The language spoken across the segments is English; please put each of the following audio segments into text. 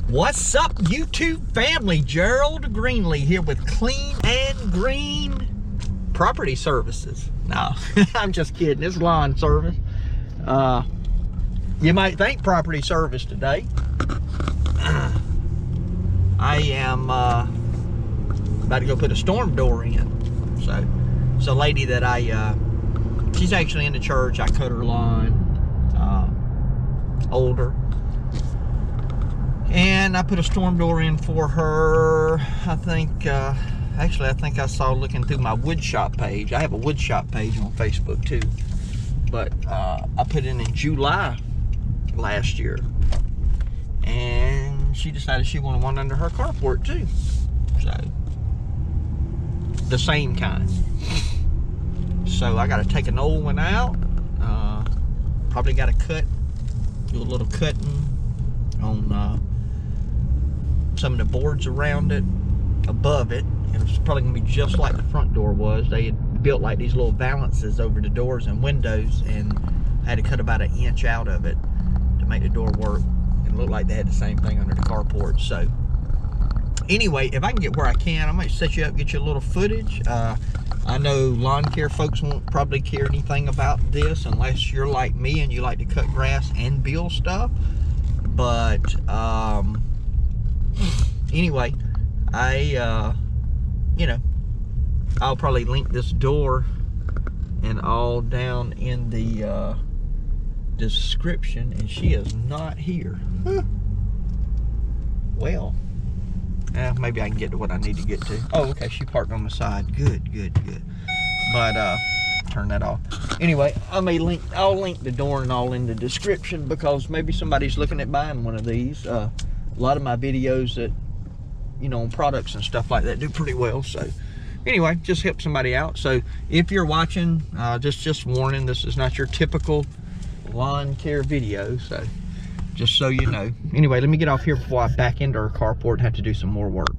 What's up, YouTube family? Gerald Greenlee here with Clean and Green Property Services. No, I'm just kidding. It's lawn service. You might think property service today. I am about to go put a storm door in. So it's a lady that she's actually in the church. I cut her lawn, older. And I put a storm door in for her. I think I saw looking through my wood shop page. I have a wood shop page on Facebook too. But I put it in July last year. And she decided she wanted one under her carport too. So, the same kind. So I got to take an old one out. Probably got to do a little cutting on some of the boards around it, above it. It was probably gonna be just like the front door was. They had built like these little valances over the doors and windows, and I had to cut about 1 inch out of it to make the door work. It looked like they had the same thing under the carport. So anyway, if I can get where I can, I might set you up, get you a little footage. I know lawn care folks won't probably care anything about this unless you're like me and you like to cut grass and build stuff. But anyway, I'll probably link this door and all down in the description. And she is not here. Well, maybe I can get to what I need to get to. Oh, okay, she parked on the side. Good. But turn that off. Anyway, I'll link the door and all in the description, because maybe somebody's looking at buying one of these. A lot of my videos that, on products and stuff like that do pretty well. So anyway, just help somebody out. So if you're watching, just warning, this is not your typical lawn care video. So just so you know. Anyway, let me get off here before I back into her carport and have to do some more work.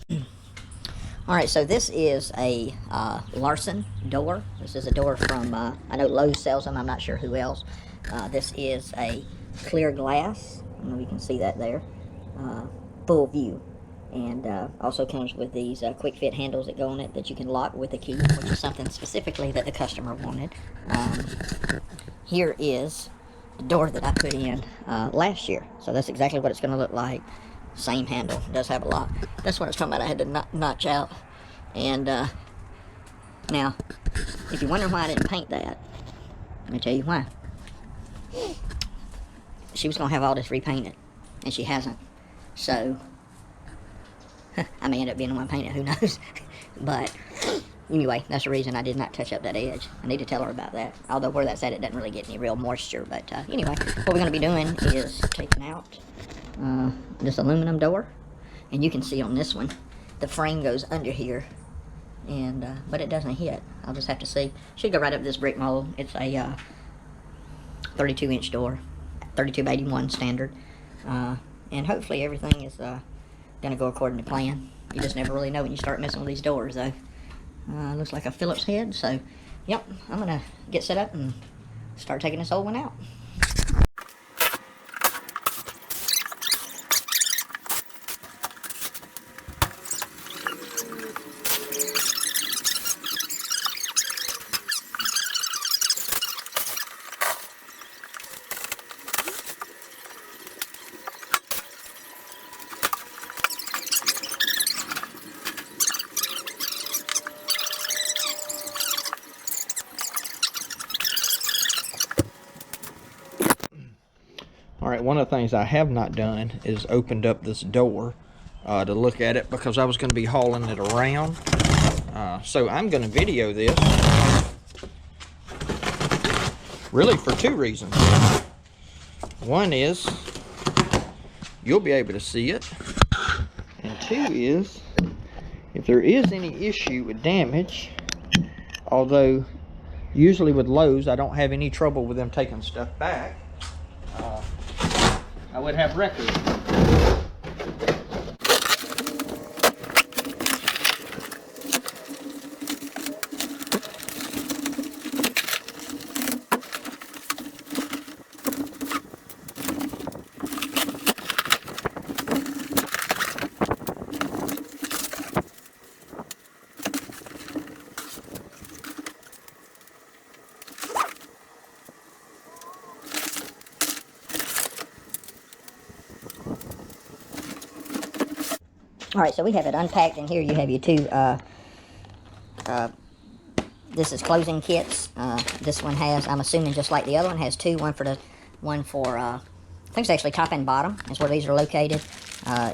All right, so this is a LARSON door. This is a door from, I know Lowe's sells them, I'm not sure who else. This is a clear glass. I don't know if you can see that there. Full view. And also comes with these quick fit handles that go on it that you can lock with a key, which is something specifically that the customer wanted. Here is the door that I put in last year. So that's exactly what it's going to look like. Same handle. It does have a lock. That's what I was talking about. I had to notch out. And now, if you're wondering why I didn't paint that, let me tell you why. She was going to have all this repainted, and she hasn't. So I may end up being the one painted, who knows. But anyway, that's the reason I did not touch up that edge. I need to tell her about that. Although where that's at, it doesn't really get any real moisture. But anyway, what we're going to be doing is taking out this aluminum door. And you can see on this one, the frame goes under here. And but it doesn't hit. I'll just have to see. Should go right up this brick mold. It's a 32-inch door, 32/81 standard. And hopefully everything is going to go according to plan. You just never really know when you start messing with these doors, though. Looks like a Phillips head, so yep, I'm going to get set up and start taking this old one out. All right, one of the things I have not done is opened up this door to look at it, because I was going to be hauling it around. So I'm going to video this, really for two reasons. One is you'll be able to see it, and two is if there is any issue with damage, although usually with Lowe's I don't have any trouble with them taking stuff back, I would have record. All right, so we have it unpacked, and here you have your two, this is closing kits. This one has, I'm assuming just like the other one, has two, one for, I think it's actually top and bottom is where these are located.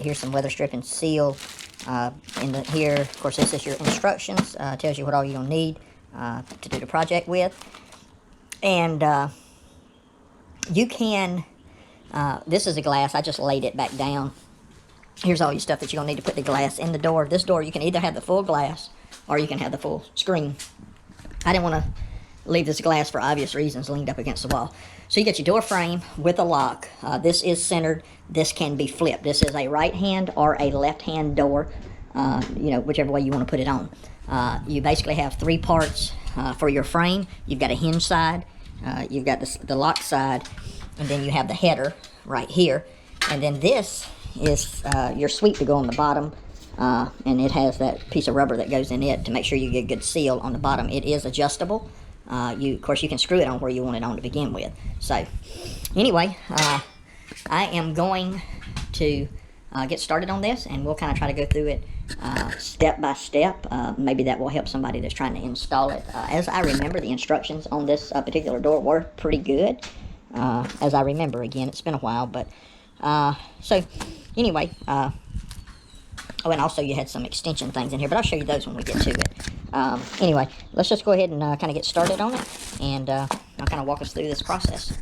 Here's some weather strip and seal. Here, of course, this is your instructions. Tells you what all you're going to need to do the project with. And you can, this is a glass, I just laid it back down. Here's all your stuff that you're going to need to put the glass in the door. This door, you can either have the full glass or you can have the full screen. I didn't want to leave this glass for obvious reasons leaned up against the wall. So you get your door frame with a lock. This is centered. This can be flipped. This is a right hand or a left hand door, you know, whichever way you want to put it on. You basically have three parts for your frame. You've got a hinge side, you've got the lock side, and then you have the header right here. And then this is your sweep to go on the bottom, and it has that piece of rubber that goes in it to make sure you get a good seal on the bottom. It is adjustable. Of course, you can screw it on where you want it on to begin with. So, anyway, I am going to get started on this, and we'll kind of try to go through it step by step. Maybe that will help somebody that's trying to install it. As I remember, the instructions on this particular door were pretty good. As I remember, again, it's been a while, but so anyway, oh, and also you had some extension things in here, but I'll show you those when we get to it. Anyway, let's just go ahead and kind of get started on it, and I'll kind of walk us through this process.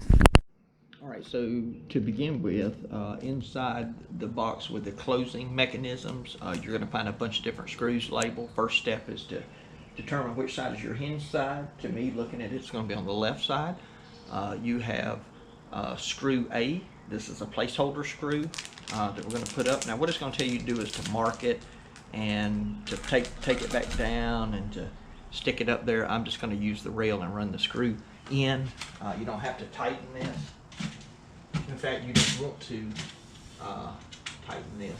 All right, so to begin with, inside the box with the closing mechanisms, you're going to find a bunch of different screws labeled. First step is to determine which side is your hinge side. To me, looking at it, it's going to be on the left side. You have screw A. This is a placeholder screw that we're going to put up. Now, what it's going to tell you to do is to mark it and to take it back down and to stick it up there. I'm just going to use the rail and run the screw in. You don't have to tighten this. In fact, you don't want to tighten this.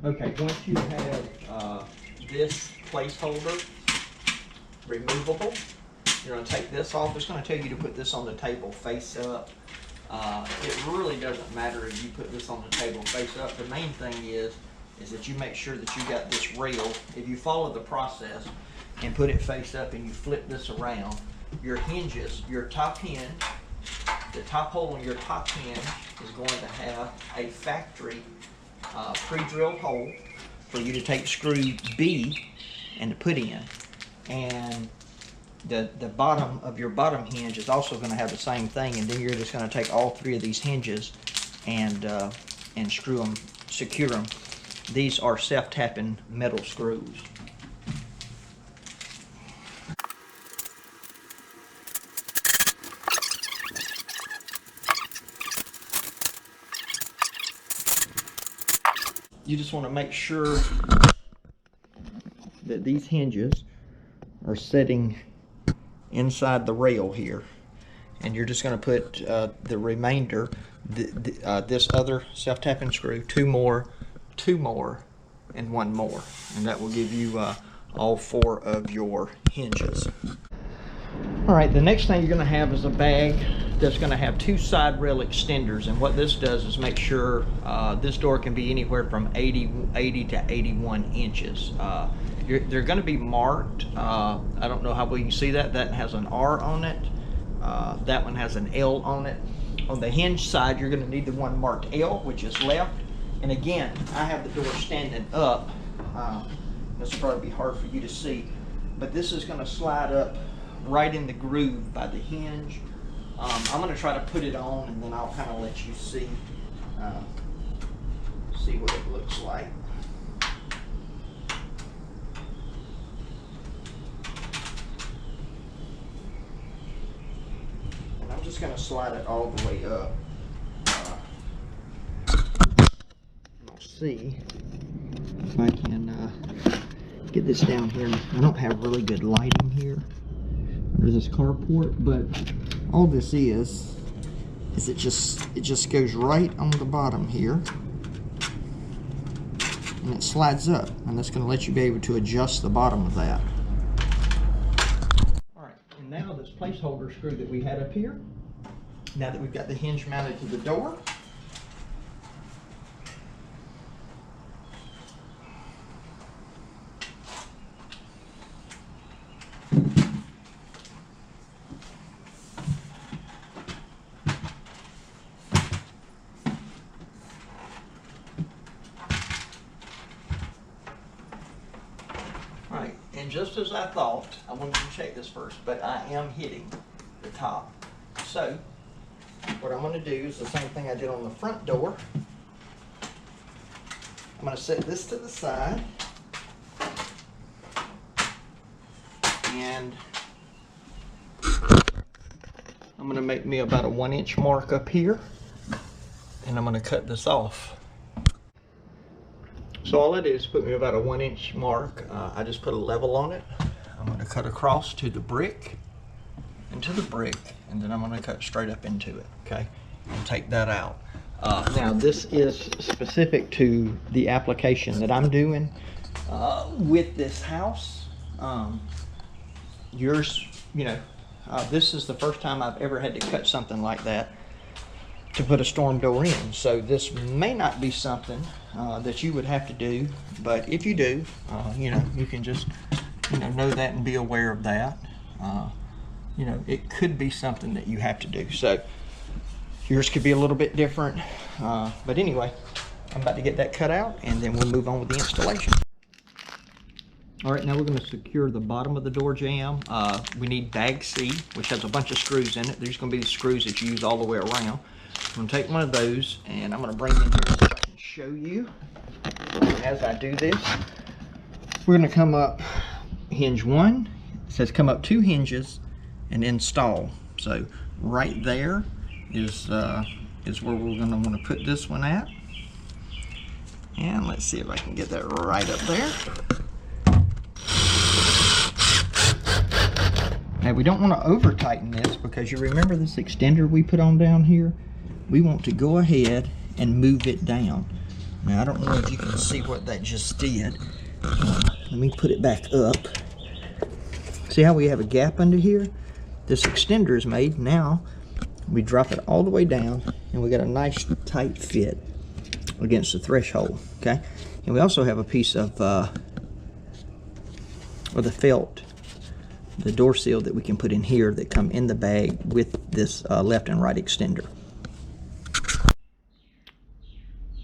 Okay, once you have this placeholder removable, you're going to take this off. It's going to tell you to put this on the table face up. It really doesn't matter if you put this on the table face up. The main thing is that you make sure that you got this rail. If you follow the process and put it face up and you flip this around, your hinges, your top hinge, the top hole in your top hinge is going to have a factory pre-drilled hole for you to take screw B and to put in. And the bottom of your bottom hinge is also going to have the same thing, and then you're just going to take all three of these hinges and screw them, secure them. These are self-tapping metal screws. You just want to make sure that these hinges are sitting inside the rail here, and you're just going to put the remainder, this other self-tapping screw, two more, and one more, and that will give you all four of your hinges. All right, the next thing you're going to have is a bag that's going to have two side rail extenders, and what this does is make sure this door can be anywhere from 80 to 81 inches. They're going to be marked. I don't know how well you can see that. That has an R on it. That one has an L on it. On the hinge side, you're going to need the one marked L, which is left. And again, I have the door standing up. This will probably be hard for you to see, but this is going to slide up right in the groove by the hinge. I'm going to try to put it on, and then I'll kind of let you see what it looks like. And I'm just going to slide it all the way up. I'll see if I can get this down here. I don't have really good lighting here. There's this carport, but all this is it just goes right on the bottom here, and it slides up, and that's going to let you be able to adjust the bottom of that. All right, and now this placeholder screw that we had up here, Now that we've got the hinge mounted to the door, and just as I thought, I wanted to check this first, but I am hitting the top. So what I'm going to do is the same thing I did on the front door. I'm going to set this to the side, and I'm going to make me about a 1-inch mark up here, and I'm going to cut this off. So all I did is put me about a 1-inch mark. I just put a level on it. I'm going to cut across to the brick, into the brick, and then I'm going to cut straight up into it, okay? And take that out. Now this is specific to the application that I'm doing with this house. Yours, you know, this is the first time I've ever had to cut something like that to put a storm door in. So this may not be something that you would have to do, but if you do, you know, you can just, you know that and be aware of that. You know, it could be something that you have to do. So yours could be a little bit different, but anyway, I'm about to get that cut out, and then we'll move on with the installation. All right, now we're going to secure the bottom of the door jamb. We need bag C, which has a bunch of screws in it. There's going to be the screws that you use all the way around. I'm going to take one of those, and I'm going to bring it in here so I can show you. As I do this, we're going to come up hinge 1. It says come up 2 hinges and install. So right there is where we're going to want to put this one at. And let's see if I can get that right up there. Now we don't want to over tighten this, because you remember this extender we put on down here? We want to go ahead and move it down. Now I don't know if you can see what that just did. Let me put it back up. See how we have a gap under here? This extender is made. Now we drop it all the way down, and we got a nice tight fit against the threshold, okay? And we also have a piece of the felt, the door seal that we can put in here that come in the bag with this left and right extender.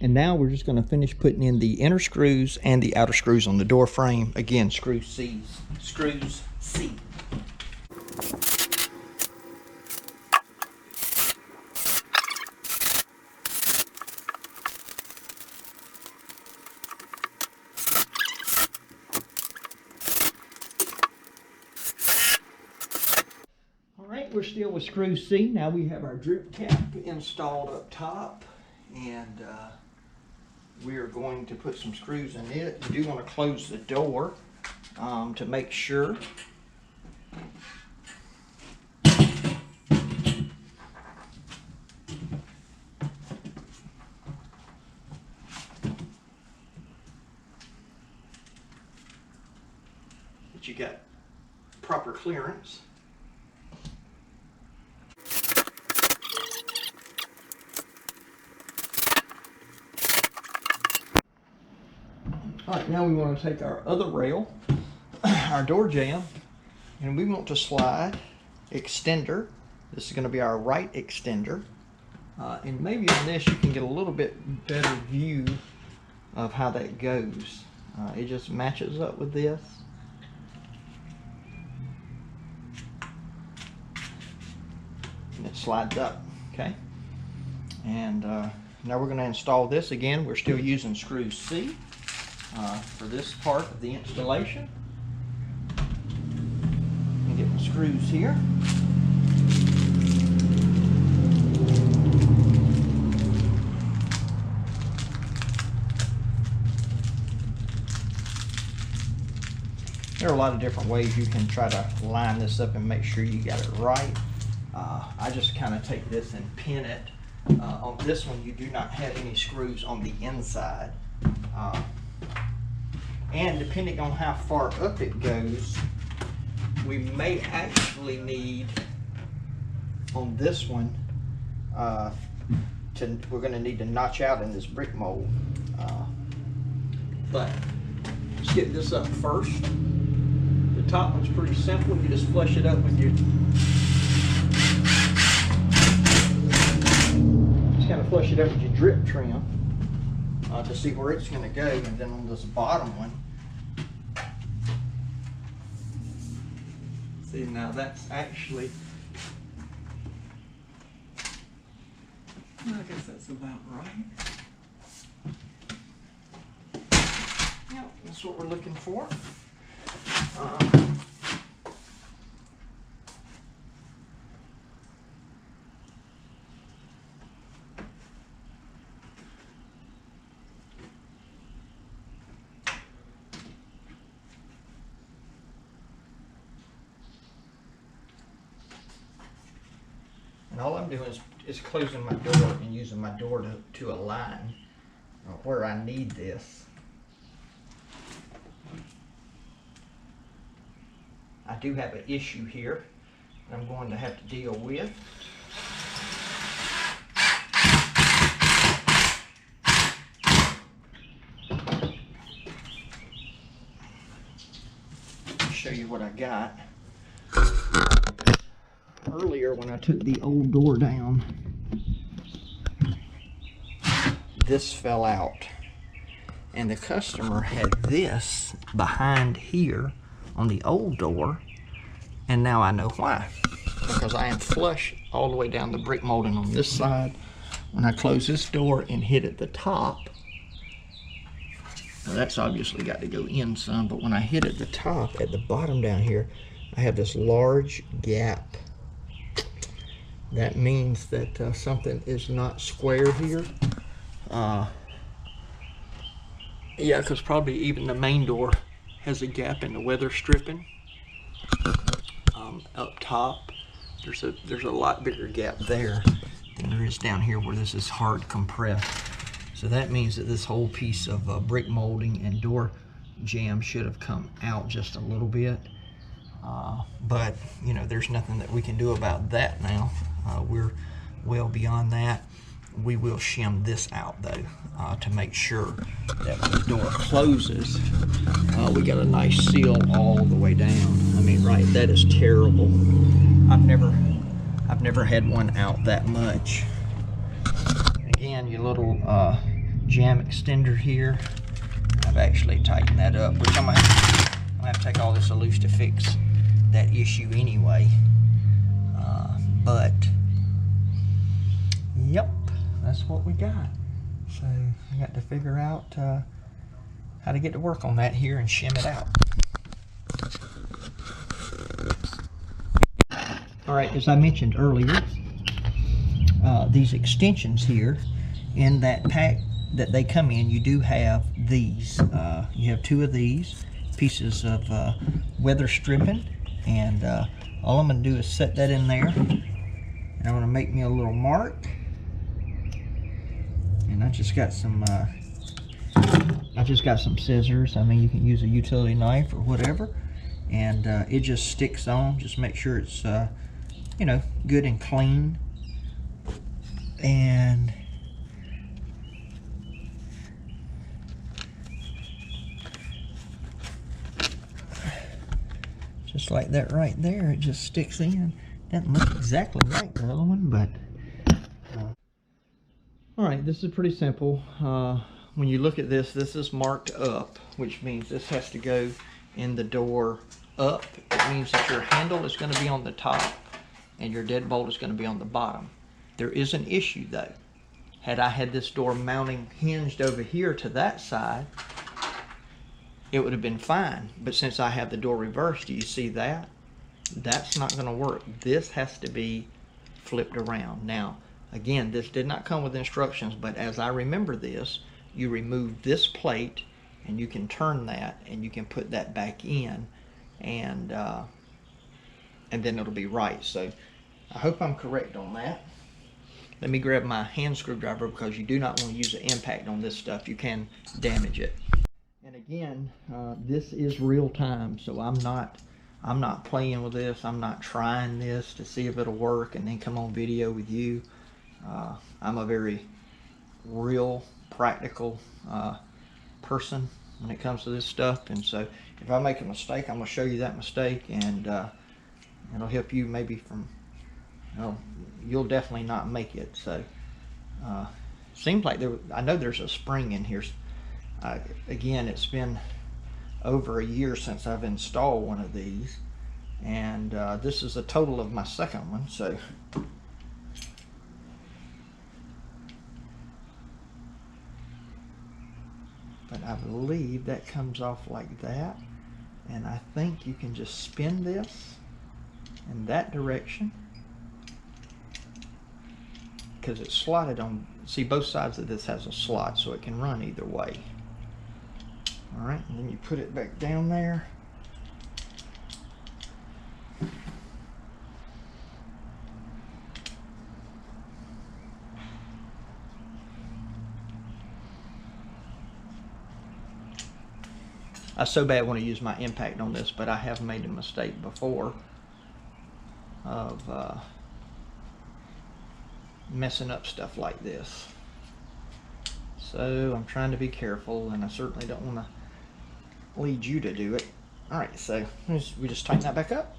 And now we're just going to finish putting in the inner screws and the outer screws on the door frame. Again, screws C. All right, we're still with screw C. Now we have our drip cap installed up top, and we are going to put some screws in it. You do want to close the door to make sure. That you got proper clearance. All right, now we want to take our other rail, our door jamb, and we want to slide extender. This is going to be our right extender. And maybe on this you can get a little bit better view of how that goes. It just matches up with this. And it slides up, okay? And now we're going to install this again. We're still using screw C. For this part of the installation. Let me get my screws here. There are a lot of different ways you can try to line this up and make sure you got it right. I just kind of take this and pin it. On this one, you do not have any screws on the inside. And depending on how far up it goes, we may actually need, on this one, we're going to need to notch out in this brick mold. But let's get this up first. The top one's pretty simple. You just flush it up with your, just kind of flush it up with your drip trim to see where it's going to go. And then on this bottom one, see, now that's actually, I guess that's about right. Yep, that's what we're looking for. And all I'm doing is closing my door and using my door to align where I need this. I do have an issue here I'm going to have to deal with. I'll show you what I got. Earlier when I took the old door down, this fell out, and the customer had this behind here on the old door, and now I know why. Because I am flush all the way down the brick molding on this side. When I close this door and hit at the top, now that's obviously got to go in some, but when I hit at the top, at the bottom down here, I have this large gap. That means that something is not square here. Yeah, because probably even the main door has a gap in the weather stripping. Up top, there's a lot bigger gap there than there is down here where this is hard compressed. So that means that this whole piece of brick molding and door jamb should have come out just a little bit. But you know, there's nothing that we can do about that now. We're well beyond that. We will shim this out though, to make sure that when the door closes, we got a nice seal all the way down. I mean, right, that is terrible. I've never had one out that much. Again, your little jamb extender here, I've actually tightened that up, which I'm gonna have to take all this loose to fix that issue anyway. But yep, that's what we got. So I got to figure out how to get to work on that here and shim it out. All right, as I mentioned earlier, these extensions here in that pack that they come in, you do have these. You have two of these pieces of weather stripping, and all I'm going to do is set that in there, and I'm going to make me a little mark. And I just got some scissors. I mean, you can use a utility knife or whatever, and it just sticks on. Just make sure it's you know, good and clean. And just like that right there, it just sticks in. Doesn't look exactly like the other one, but all right, this is pretty simple. When you look at this, this is marked up, which means this has to go in the door up. It means that your handle is going to be on the top and your deadbolt is going to be on the bottom. There is an issue though. Had I had this door mounting hinged over here to that side, it would have been fine. But since I have the door reversed, do you see that? That's not going to work. This has to be flipped around. Now, again, this did not come with instructions, but as I remember this, you remove this plate and you can turn that and you can put that back in, and then it'll be right. So I hope I'm correct on that. Let me grab my hand screwdriver, because you do not want to use the impact on this stuff. You can damage it. And again, this is real time, so I'm not playing with this. I'm not trying this to see if it'll work and then come on video with you. I'm a very real, practical person when it comes to this stuff, and so if I make a mistake, I'm going to show you that mistake, and it'll help you maybe from, you'll definitely not make it. So seems like I know there's a spring in here. Again, it's been over a year since I've installed one of these, and this is a total of my second one. So but I believe that comes off like that, and I think you can just spin this in that direction because it's slotted on. See, both sides of this has a slot, so it can run either way. All right, and then you put it back down there. I so bad want to use my impact on this, but I have made a mistake before of messing up stuff like this. So I'm trying to be careful, and I certainly don't want to lead you to do it. All right, so we just tighten that back up.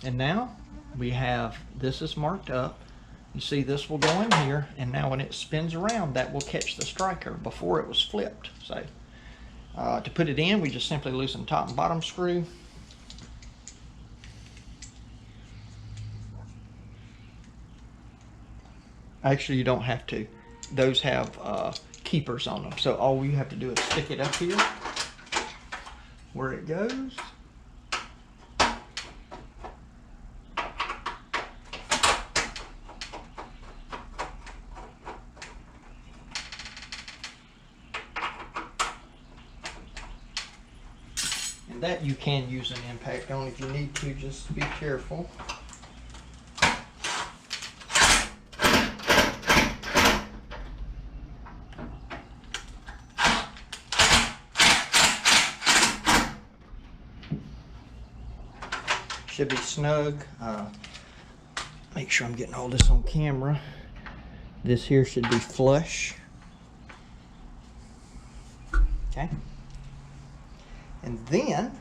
And now we have, this is marked up. You see this will go in here, and now when it spins around, that will catch the striker. Before it was flipped. So to put it in, we just simply loosen top and bottom screw. Actually, you don't have to. Those have keepers on them. So all you have to do is stick it up here where it goes. And that you can use an impact on if you need to, just be careful. Should be snug. Make sure I'm getting all this on camera. This here should be flush. Okay. And then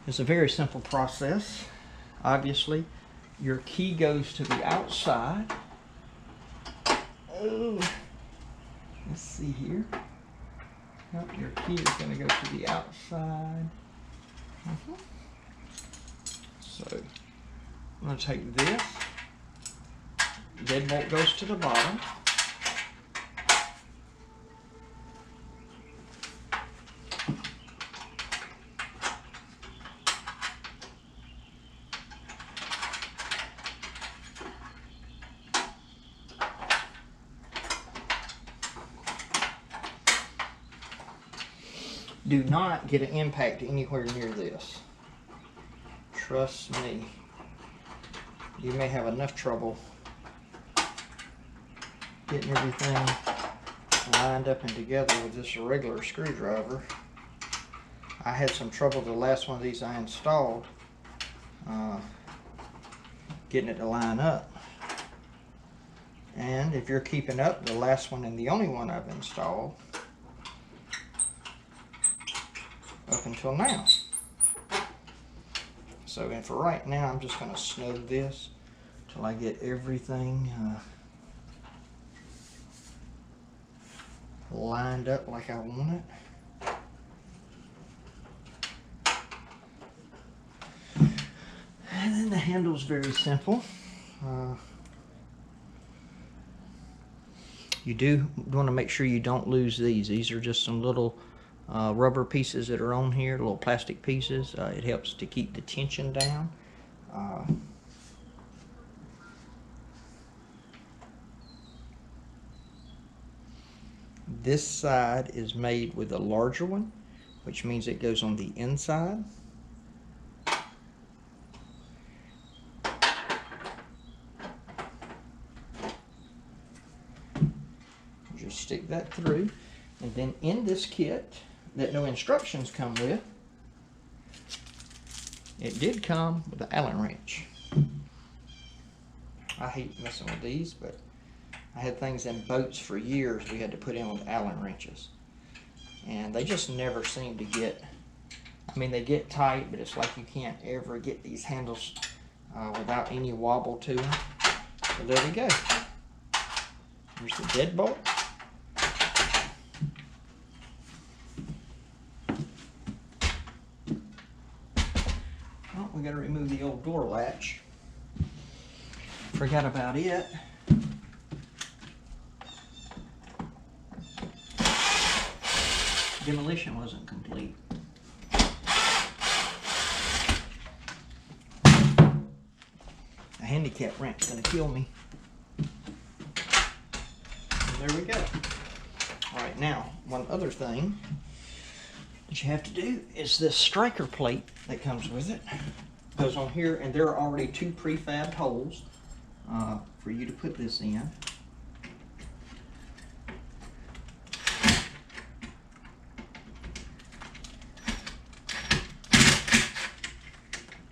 it's a very simple process. Obviously, your key goes to the outside. Oh, let's see here. Oh, your key is going to go to the outside. So I'm going to take this. Deadbolt goes to the bottom. Do not get an impact anywhere near this. Trust me. You may have enough trouble getting everything lined up and together with this regular screwdriver. I had some trouble the last one of these I installed getting it to line up. And if you're keeping up, the last one and the only one I've installed up until now. So, and for right now, I'm just going to snug this till I get everything lined up like I want it. And then the handle's very simple. You do want to make sure you don't lose these. These are just some little rubber pieces that are on here, little plastic pieces. It helps to keep the tension down. This side is made with a larger one, which means it goes on the inside. Just stick that through, and then in this kit that no instructions come with, it did come with an Allen wrench. I hate messing with these, but I had things in boats for years we had to put in with Allen wrenches. And they just never seem to get, I mean, they get tight, but it's like you can't ever get these handles without any wobble to them. So there we go. Here's the deadbolt. Oh, we got to remove the old door latch. Forgot about it. Demolition wasn't complete. A handicap wrench's gonna kill me. And there we go. All right, now, one other thing that you have to do is this striker plate that comes with it. Goes on here, and there are already 2 prefabbed holes for you to put this in.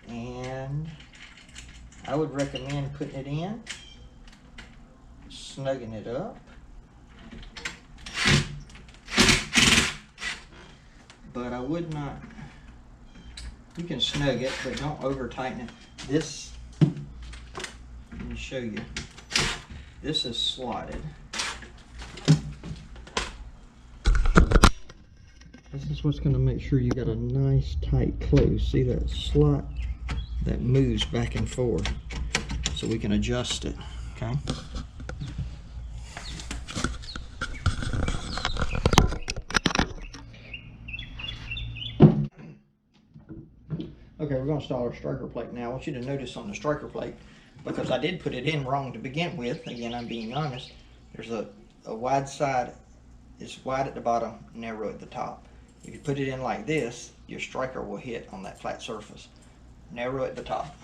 And I would recommend putting it in, snugging it up, but I would not, you can snug it, but don't over tighten it. This, let me show you, this is slotted. This is what's going to make sure you got a nice tight close. See that slot that moves back and forth, so we can adjust it, okay? Okay, we're going to install our striker plate now. I want you to notice on the striker plate, because I did put it in wrong to begin with, again, I'm being honest, there's a wide side, it's wide at the bottom, narrow at the top. If you put it in like this, your striker will hit on that flat surface. Narrow at the top.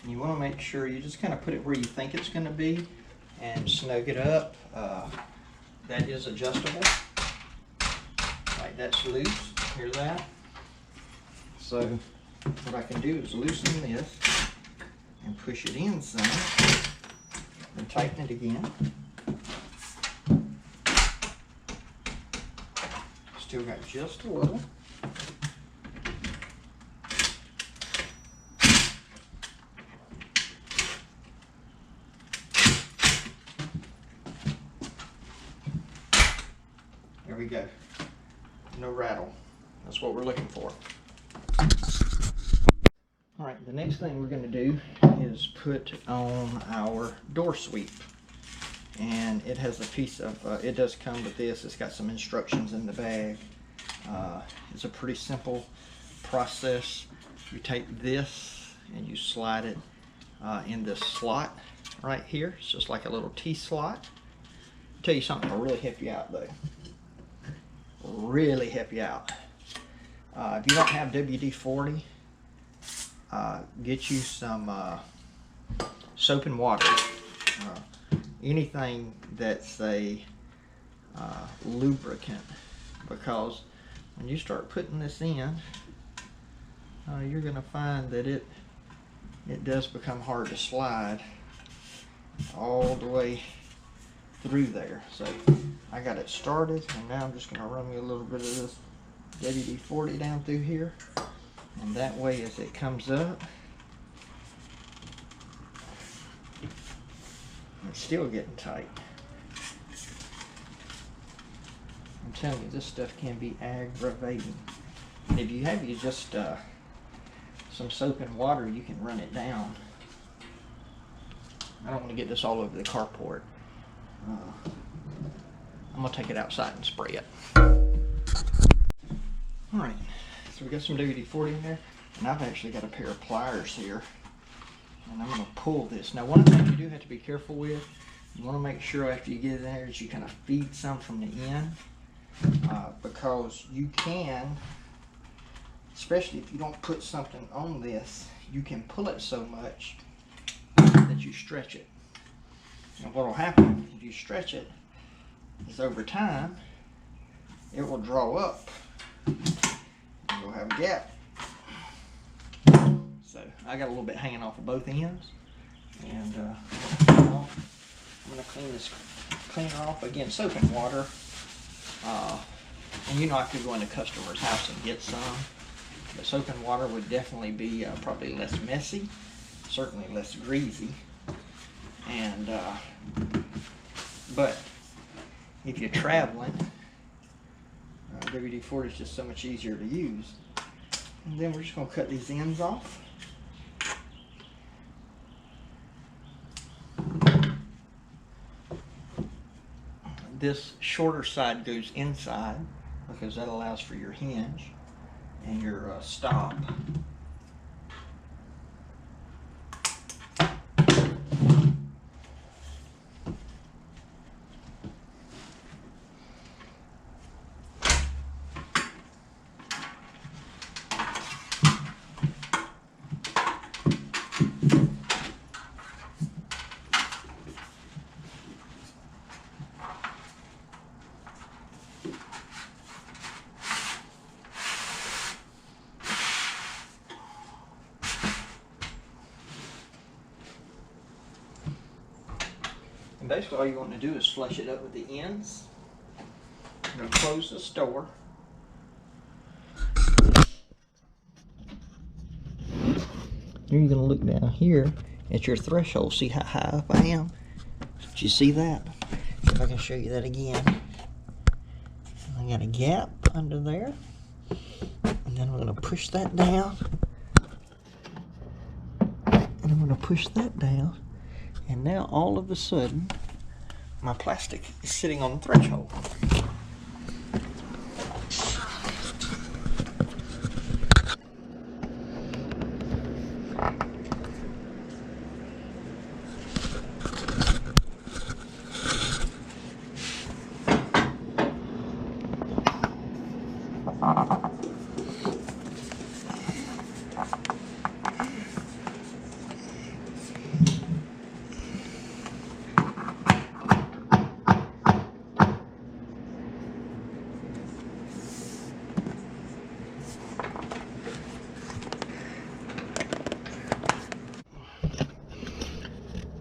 You want to make sure you just kind of put it where you think it's going to be and snug it up. That is adjustable. Like that's loose. Hear that? So what I can do is loosen this and push it in some and tighten it again. Still got just a little. There we go. No rattle. That's what we're looking for. All right, the next thing we're going to do is put on our door sweep. And it has a piece of, it does come with this. It's got some instructions in the bag. It's a pretty simple process. You take this and you slide it in this slot right here. It's just like a little T-slot. I'll tell you something that'll really help you out though. Really help you out. If you don't have WD-40, get you some soap and water. Anything that's a lubricant, because when you start putting this in, you're going to find that it does become hard to slide all the way through there. So I got it started, and now I'm just going to run me a little bit of this WD-40 down through here, and that way as it comes up, it's still getting tight. I'm telling you, this stuff can be aggravating. And if you have just some soap and water, you can run it down. I don't want to get this all over the carport. I'm going to take it outside and spray it. Alright, so we got some WD-40 in there, and I've actually got a pair of pliers here, and I'm going to pull this. Now, one of the things you do have to be careful with, you want to make sure after you get in there that you kind of feed some from the end, because you can, especially if you don't put something on this, you can pull it so much that you stretch it. And what will happen if you stretch it, is over time, it will draw up. You'll have a gap. So I got a little bit hanging off of both ends, and I'm gonna clean her off again, soap and water. And I could go into customer's house and get some, but soap and water would definitely be probably less messy, certainly less greasy, and but if you're traveling, WD-40 is just so much easier to use. And then we're just going to cut these ends off. This shorter side goes inside because that allows for your hinge and your stop. And basically all you want to do is flush it up with the ends. I'm going to close the store. Then you're going to look down here at your threshold. See how high up I am? Did you see that? See if I can show you that again. I got a gap under there. And then I'm going to push that down. And I'm going to push that down. And now all of a sudden, my plastic is sitting on the threshold.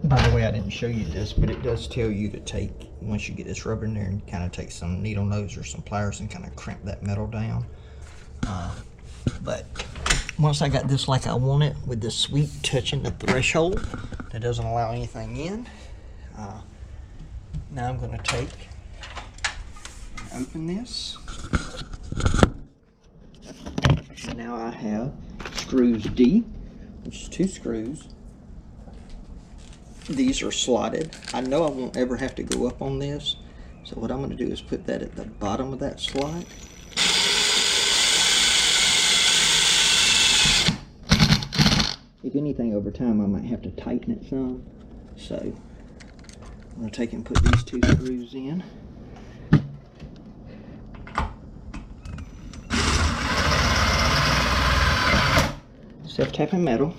By the way, I didn't show you this, but it does tell you to take, once you get this rubber in there, and kind of take some needle nose or some pliers and kind of crimp that metal down. But once I got this like I want it, with this sweep touching the threshold that doesn't allow anything in, now I'm going to take and open this. And now I have screws D, which is 2 screws. These are slotted. I know I won't ever have to go up on this, so what I'm going to do is put that at the bottom of that slot. If anything, over time I might have to tighten it some, so I'm going to take and put these 2 screws in. Self-tapping metal.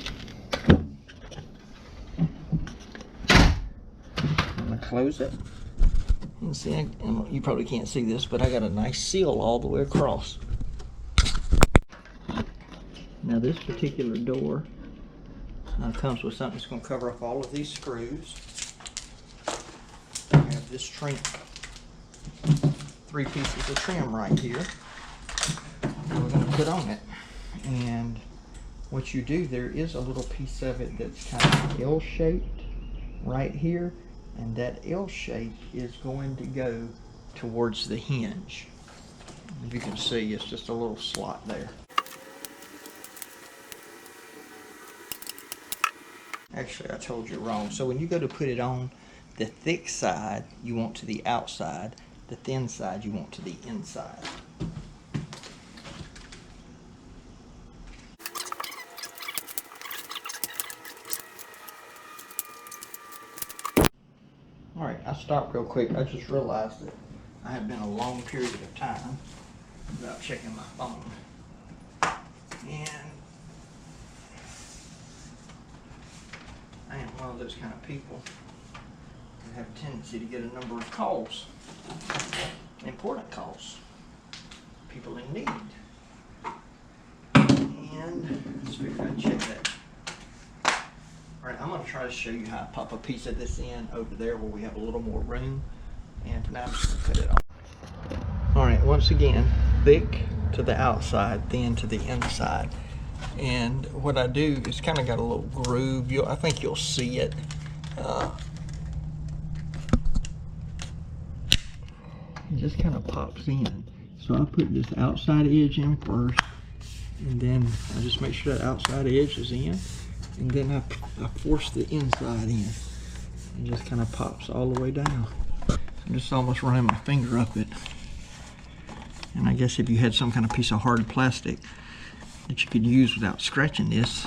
Close it. And see, you probably can't see this, but I got a nice seal all the way across. Now this particular door comes with something that's going to cover up all of these screws. I have this trim, 3 pieces of trim right here that we're going to put on it. And what you do, there is a little piece of it that's kind of L-shaped right here. And that L shape is going to go towards the hinge. If you can see, it's just a little slot there. Actually, I told you wrong. So when you go to put it on, the thick side you want to the outside, the thin side you want to the inside. Alright, I stopped real quick. I just realized that I have been a long period of time without checking my phone. And I am one of those kind of people have a tendency to get a number of calls, important calls, people in need. And let's figure out, check that. All right, I'm going to try to show you how I pop a piece of this in over there where we have a little more room. And for now, I'm just going to cut it off. All right, once again, thick to the outside, thin to the inside. And what I do is kind of got a little groove. I think you'll see it. It just kind of pops in. So I put this outside edge in first, and then I just make sure that outside edge is in, and then I force the inside in. It just kind of pops all the way down. I'm just almost running my finger up it. And I guess if you had some kind of piece of hard plastic that you could use without scratching this,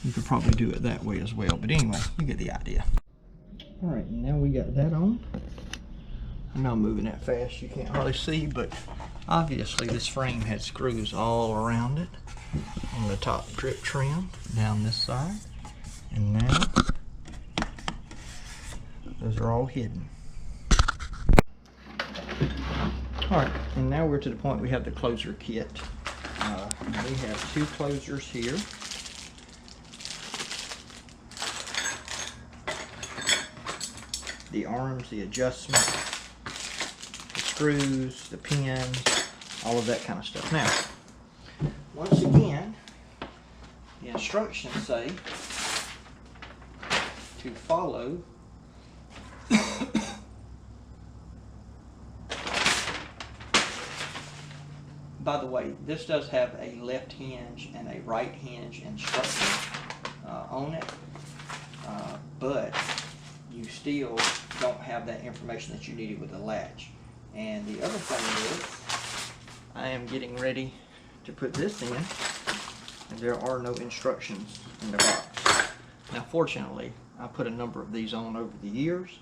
you could probably do it that way as well. But anyway, you get the idea. All right, now we got that on. I know I'm moving that fast, you can't hardly see, but obviously this frame had screws all around it on the top drip trim down this side. And now those are all hidden. All right, and now we're to the point we have the closer kit. We have 2 closers here. The arms, the adjustment, the screws, the pins, all of that kind of stuff. Now, once again, the instructions say to follow by the way, this does have a left hinge and a right hinge instruction on it, but you still don't have that information that you needed with the latch. And the other thing is, I am getting ready to put this in, and there are no instructions in the box. Now fortunately, I put a number of these on over the years,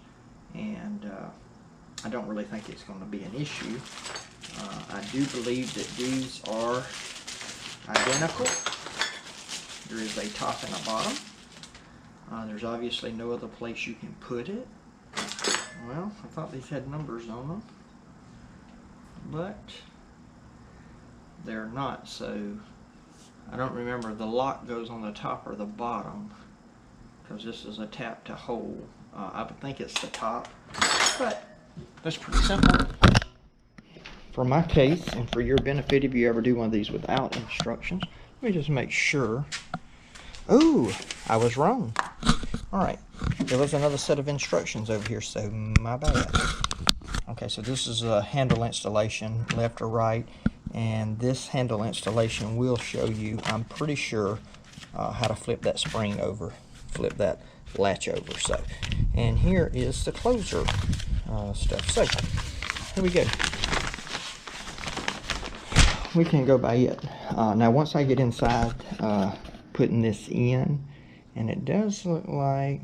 and I don't really think it's going to be an issue. I do believe that these are identical. There is a top and a bottom. There's obviously no other place you can put it. Well, I thought these had numbers on them, but they're not, so I don't remember the lock goes on the top or the bottom, because this is a tap to hold. I would think it's the top, but that's pretty simple. For my case, and for your benefit, if you ever do one of these without instructions, let me just make sure. Ooh, I was wrong. All right, there was another set of instructions over here, so my bad. Okay, so this is a handle installation, left or right, and this handle installation will show you, I'm pretty sure, how to flip that spring over, flip that latch over. So, and here is the closer stuff. So, here we go. We can go by it. Now once I get inside putting this in, and it does look like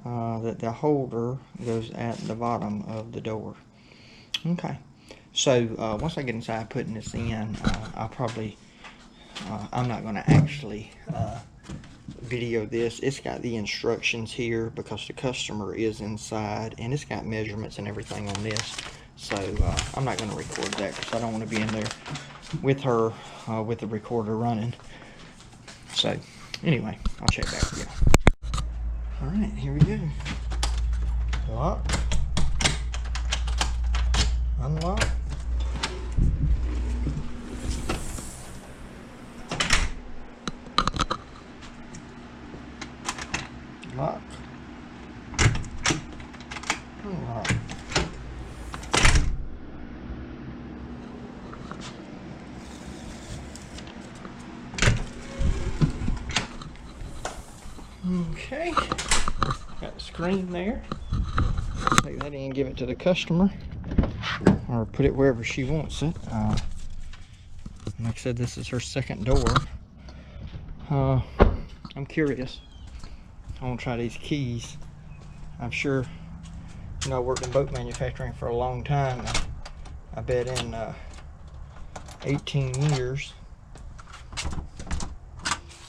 that the holder goes at the bottom of the door. Okay, so once I get inside putting this in, I'll probably, I'm not going to actually video this. It's got the instructions here because the customer is inside, and it's got measurements and everything on this. So I'm not going to record that because I don't want to be in there with her with the recorder running. So anyway, I'll check back with you. All right, here we go. Lock, unlock, lock, unlock. Okay, got the screen there. Take that in, give it to the customer, or put it wherever she wants it. Like I said, this is her second door. I'm curious. I want to try these keys. I'm sure, you know, I worked in boat manufacturing for a long time. I bet in 18 years,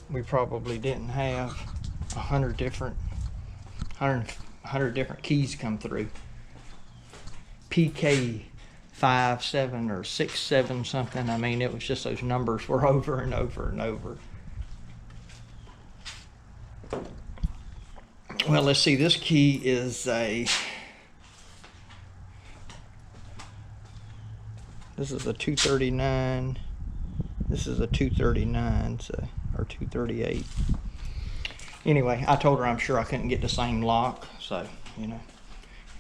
we probably didn't have 100 100 different keys come through. PK 5, 7, or 6, 7 something. I mean, it was just those numbers were over and over and over. Well, let's see. This key is a. This is a 239. This is a 239, so, or 238. Anyway, I told her I'm sure I couldn't get the same lock, so, you know,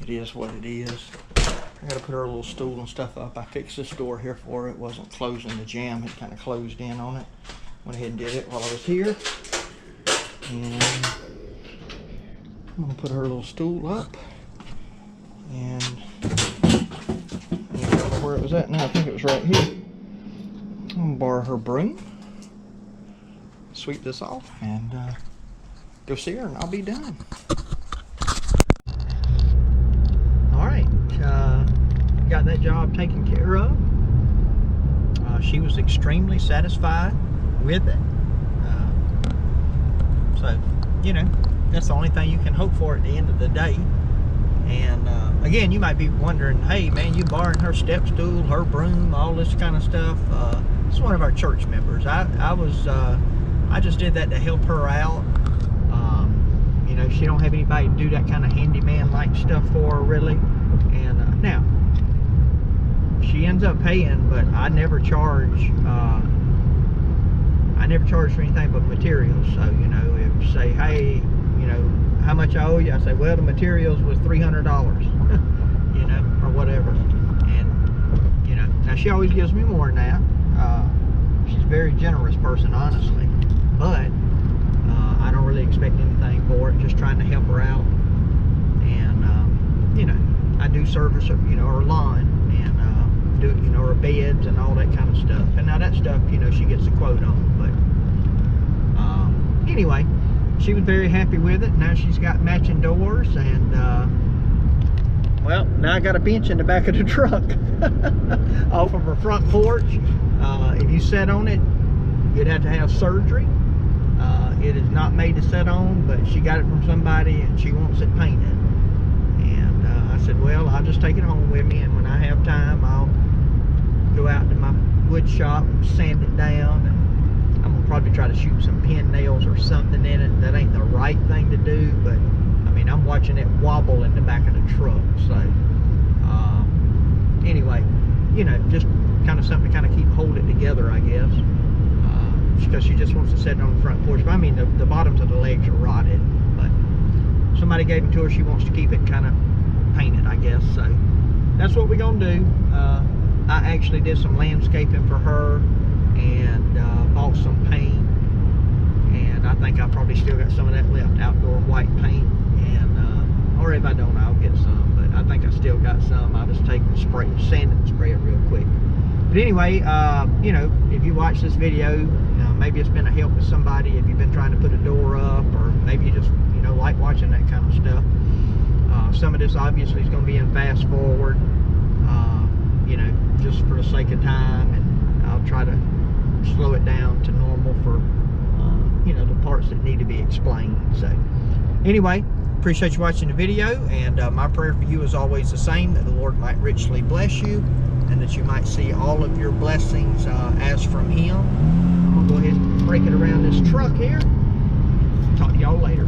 it is what it is. I gotta put her little stool and stuff up. I fixed this door here for her. It wasn't closing. The jamb had kind of closed in on it. Went ahead and did it while I was here. And I'm gonna put her little stool up. And I don't know where it was at now. I think it was right here. I'm gonna borrow her broom, sweep this off, and go see her, and I'll be done. Got that job taken care of. She was extremely satisfied with it. So, you know, that's the only thing you can hope for at the end of the day. And again, you might be wondering, hey man, you borrowing her step stool, her broom, all this kind of stuff. It's one of our church members. I just did that to help her out. You know, she don't have anybody to do that kind of handyman like stuff for her really. And now she ends up paying, but I never charge. I never charge for anything but materials. So, you know, if you say, hey, you know, how much I owe you, I say, well, the materials was $300, you know, or whatever. And, you know, now she always gives me more than that. She's a very generous person, honestly. But I don't really expect anything for it, just trying to help her out. And, you know, I do service, you know, her lawn, and do, you know, her beds and all that kind of stuff. And now that stuff, you know, she gets a quote on. But anyway, she was very happy with it. Now she's got matching doors, and well, now I got a bench in the back of the truck off of her front porch. If you sat on it, you'd have to have surgery. It is not made to sit on, but she got it from somebody and she wants it painted. And I said, well, I'll just take it home with me, and when I have time, I'll go out to my wood shop and sand it down, and I'm gonna probably try to shoot some pin nails or something in it. That ain't the right thing to do, but I mean, I'm watching it wobble in the back of the truck. So anyway, you know, just kind of something to kind of keep hold it together, I guess. Because she just wants to sit on the front porch. But I mean, the bottoms of the legs are rotted, but somebody gave them to her. She wants to keep it kind of painted, I guess. So that's what we're gonna do. I actually did some landscaping for her, and bought some paint, and I think I probably still got some of that left, outdoor white paint. And or if I don't, I'll get some, but I think I still got some. I'll just take and spray, sand it and spray it real quick. But anyway, you know, if you watch this video, maybe it's been a help to somebody if you've been trying to put a door up, or maybe you just, you know, like watching that kind of stuff. Some of this obviously is going to be in fast forward, you know, just for the sake of time, and I'll try to slow it down to normal for, you know, the parts that need to be explained. So anyway, appreciate you watching the video, and my prayer for you is always the same, that the Lord might richly bless you, and that you might see all of your blessings as from Him. I'm going to go ahead and break it around this truck here. Talk to y'all later.